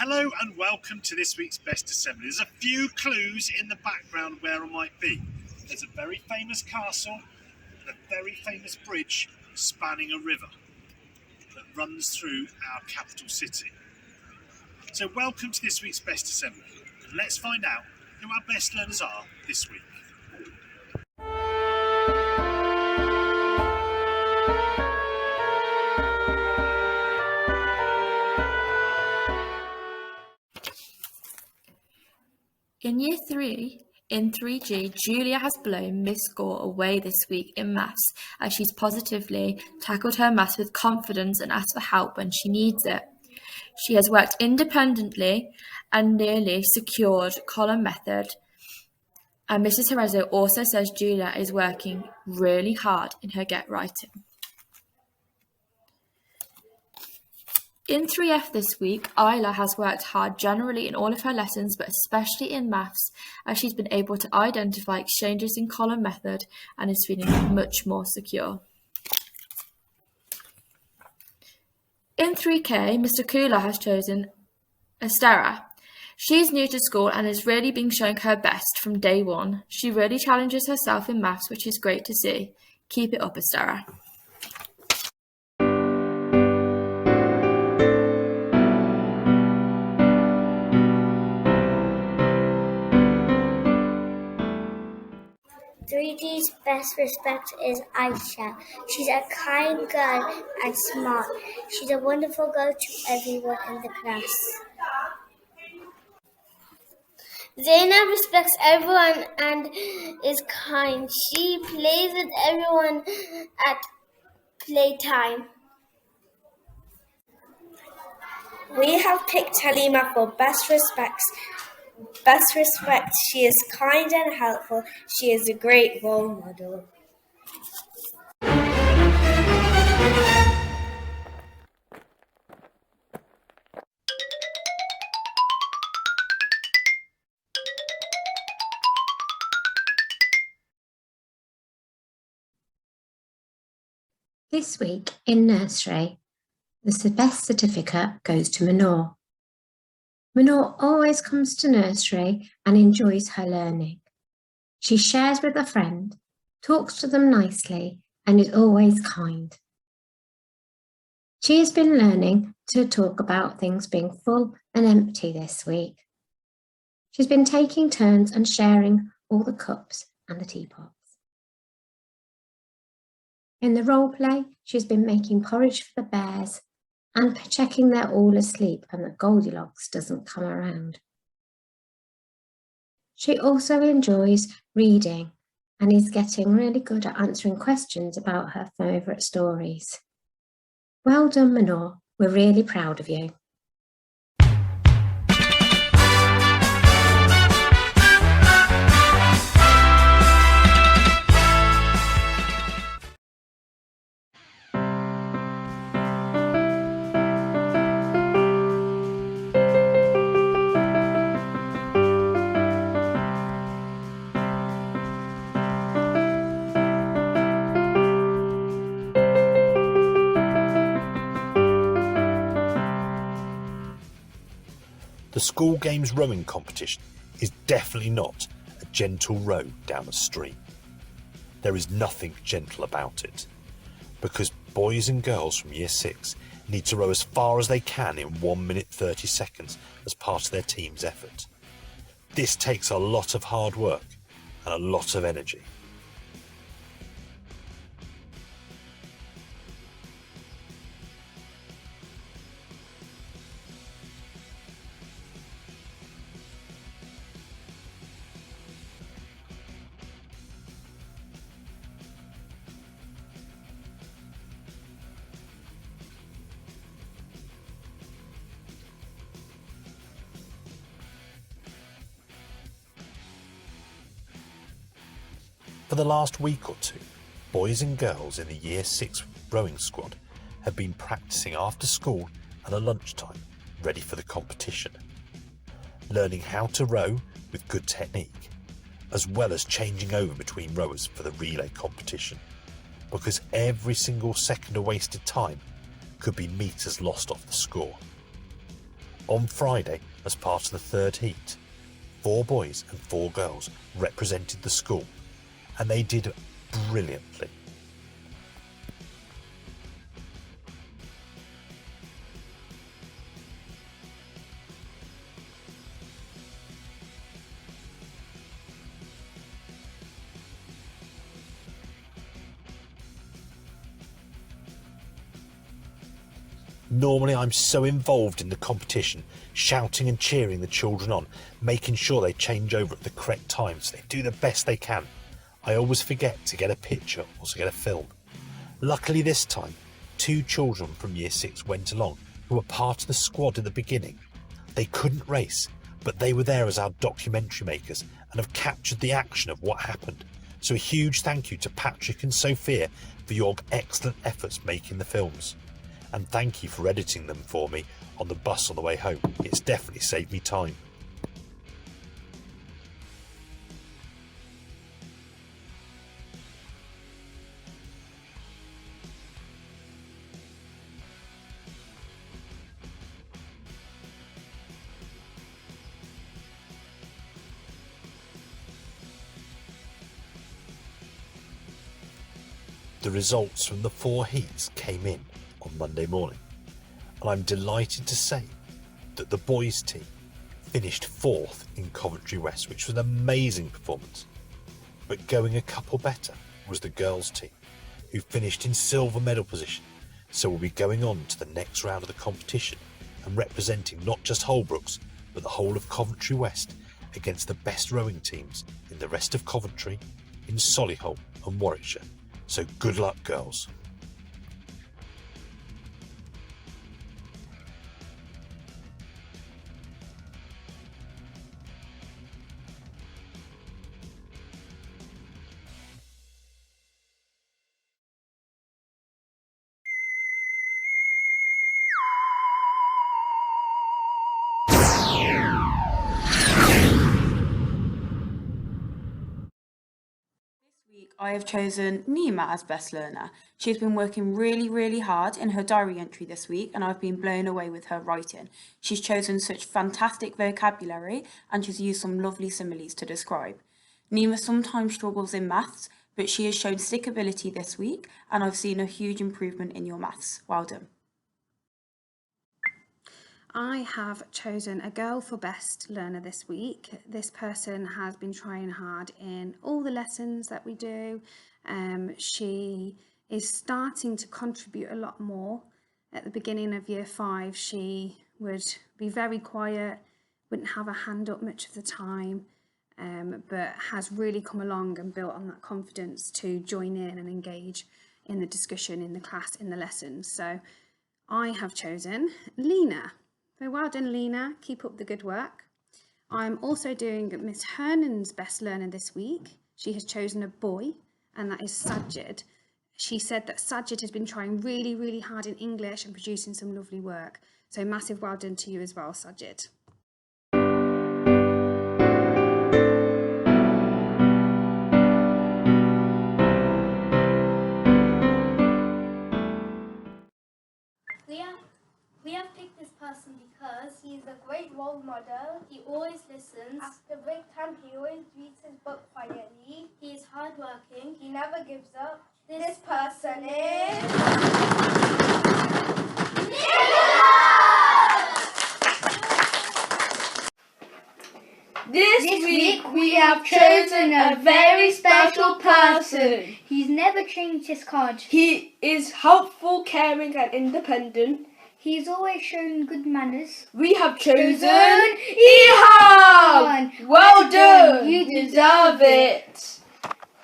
Hello and welcome to this week's Best Assembly. There's a few clues in the background where I might be. There's a very famous castle and a very famous bridge spanning a river that runs through our capital city. So welcome to this week's Best Assembly, and let's find out who our best learners are this week. In Year 3, in 3G, Julia has blown Miss Gore away this week in maths as she's positively tackled her maths with confidence and asked for help when she needs it. She has worked independently and nearly secured column method. And Mrs. Herrezo also says Julia is working really hard in her get writing. In 3F this week, Isla has worked hard generally in all of her lessons, but especially in maths, as she's been able to identify exchanges in column method and is feeling much more secure. In 3K, Mr. Kula has chosen Estera. She's new to school and has really been showing her best from day one. She really challenges herself in maths, which is great to see. Keep it up, Estera. D's best respect is Aisha. She's a kind girl and smart. She's a wonderful girl to everyone in the class. Zainab respects everyone and is kind. She plays with everyone at playtime. We have picked Halima for best respect. She is kind and helpful. She is a great role model. This week in Nursery, the best certificate goes to Manor. Manor always comes to Nursery and enjoys her learning. She shares with a friend, talks to them nicely, and is always kind. She has been learning to talk about things being full and empty this week. She's been taking turns and sharing all the cups and the teapots. In the role play, she's been making porridge for the bears and checking they're all asleep and that Goldilocks doesn't come around. She also enjoys reading and is getting really good at answering questions about her favourite stories. Well done, Manor. We're really proud of you. The school games rowing competition is definitely not a gentle row down a stream. There is nothing gentle about it, because boys and girls from Year 6 need to row as far as they can in 1 minute 30 seconds as part of their team's effort. This takes a lot of hard work and a lot of energy. For the last week or two, boys and girls in the Year 6 rowing squad have been practicing after school and at lunchtime, ready for the competition. Learning how to row with good technique, as well as changing over between rowers for the relay competition, because every single second of wasted time could be metres lost off the score. On Friday, as part of the third heat, 4 boys and 4 girls represented the school, and they did brilliantly. Normally I'm so involved in the competition, shouting and cheering the children on, making sure they change over at the correct time so they do the best they can. I always forget to get a picture or to get a film. Luckily this time, 2 children from Year 6 went along who were part of the squad at the beginning. They couldn't race, but they were there as our documentary makers and have captured the action of what happened. So a huge thank you to Patrick and Sophia for your excellent efforts making the films. And thank you for editing them for me on the bus on the way home. It's definitely saved me time. The results from the 4 heats came in on Monday morning, and I'm delighted to say that the boys team finished 4th in Coventry West, which was an amazing performance. But going a couple better was the girls team, who finished in silver medal position, so we'll be going on to the next round of the competition and representing not just Holbrooks but the whole of Coventry West against the best rowing teams in the rest of Coventry, in Solihull and Warwickshire. So good luck, girls. I have chosen Nima as Best Learner. She's been working really hard in her diary entry this week, and I've been blown away with her writing. She's chosen such fantastic vocabulary, and she's used some lovely similes to describe. Nima sometimes struggles in maths, but she has shown stickability this week, and I've seen a huge improvement in your maths. Well done. I have chosen a girl for Best Learner this week. This person has been trying hard in all the lessons that we do. She is starting to contribute a lot more. At the beginning of Year 5, she would be very quiet, wouldn't have a hand up much of the time, but has really come along and built on that confidence to join in and engage in the discussion, in the class, in the lessons. So I have chosen Lena. So well done, Lena. Keep up the good work. I'm also doing Miss Hernan's Best Learner this week. She has chosen a boy, and that is Sajid. She said that Sajid has been trying really hard in English and producing some lovely work. So massive well done to you as well, Sajid. We have picked this person because he's a great role model. He always listens. After break time, he always reads his book quietly. He is hardworking. He never gives up. This person is This week we have chosen a very special person. He's never changed his card. He is helpful, caring and independent. He's always shown good manners. We have chosen Ihan! Well done! You deserve it! 5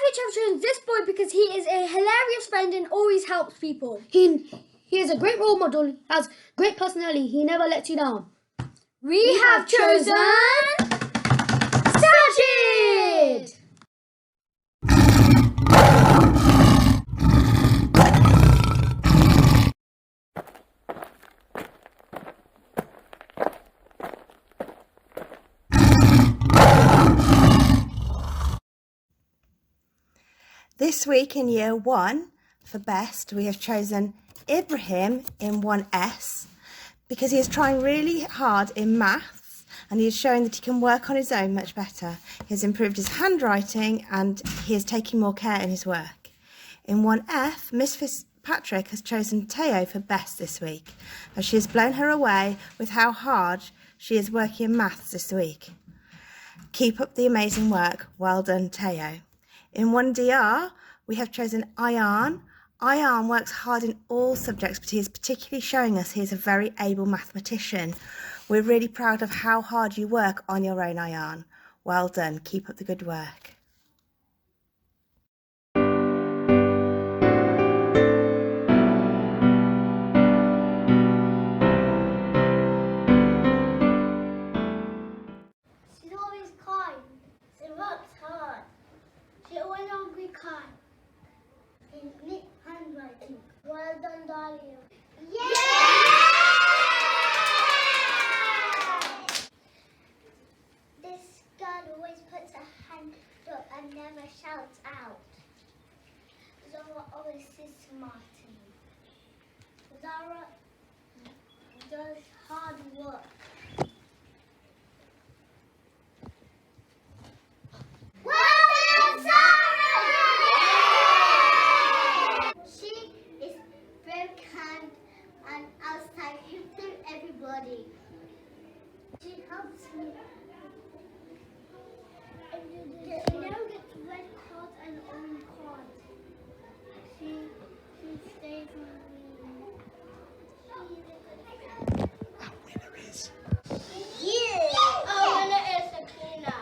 which have chosen this boy because he is a hilarious friend and always helps people. He is a great role model, has great personality, he never lets you down. We have chosen Sajid! This week in Year 1, for Best, we have chosen Ibrahim in 1S. because he is trying really hard in maths and he is showing that he can work on his own much better. He has improved his handwriting and he is taking more care in his work. In 1F, Miss Fitzpatrick has chosen Teo for best this week, as she has blown her away with how hard she is working in maths this week. Keep up the amazing work. Well done, Teo. In 1DR, we have chosen Ian. Ian works hard in all subjects, but he is particularly showing us he is a very able mathematician. We're really proud of how hard you work on your own, Ian. Well done. Keep up the good work. She's always kind. She works hard. She always be kind. In neat handwriting. Well done, Dahlia. This girl always puts her hand up and never shouts out. Zara always is smart. Zara does hard work. Well done, Zara! She is very kind and outside to everybody. She helps me. She never gets red cards and orange cards. She stays with me. Our winner is. Yeah! Our winner is Sakina.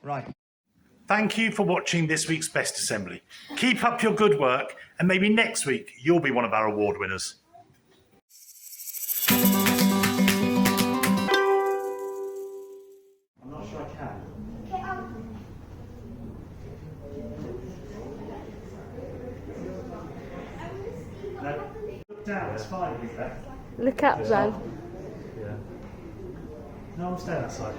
Right. Thank you for watching this week's Best Assembly. Keep up your good work, and maybe next week you'll be one of our award winners. I'm not sure I can. No, look down, it's fine, Lisa. Look up then. Yeah. No, I'm staying outside.